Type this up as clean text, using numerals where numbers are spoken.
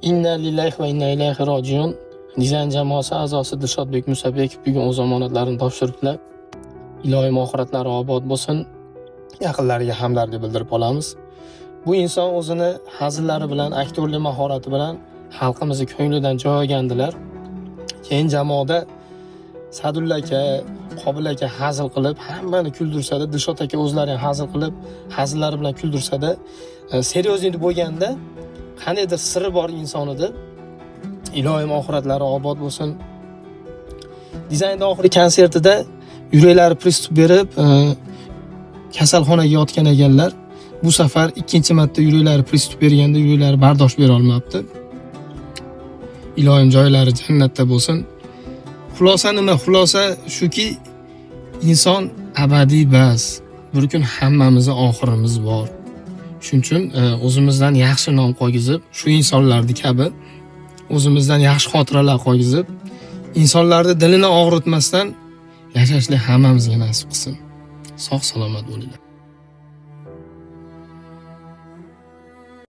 Inna lillahi va inna ilayhi rojiun. Dizayn jamoasi a'zosi Dilshodbek Musabekov bugun o'z omonatlarini topshiribdilar. Ilohim oxiratlari obod bo'lsin. Yaqinlariga hamdardlik bildirib qolamiz. Bu inson o'zini hazillari bilan, aktyorlik mahorati bilan xalqimizni ko'nglidan joy olgandilar. Keyin jamoada Sadulla aka, Qobil aka hazil qilib, hammani kuldirsada, Dilshod aka o'zlari ham hazil qilib, hazillari bilan kuldirsada, seriozlik bo'lganda qandaydir siri bor inson edi. Ilohim oxiratlari obod bo'lsin. Dizaynda oxirgi konsertida yuraklari pristup berib, kasalxonaga yotgan ekanlar. Bu safar ikkinchi marta yuraklari pristup berganda yuraklari bardosh bera olmabdi. Ilohim joylari jannatda bo'lsin. Xulosa nima? Xulosa shuki, inson abadiy bas. Bir kun hammamizning oxirimiz bor. Shuning uchun o'zimizdan yaxshi nom qo'ygizib, shu insonlarni kabi o'zimizdan yaxshi xotiralar qo'ygizib, insonlarni dilini og'ritmasdan yashashni hammamizga nasib qilsin. Sog' salomat bo'linglar.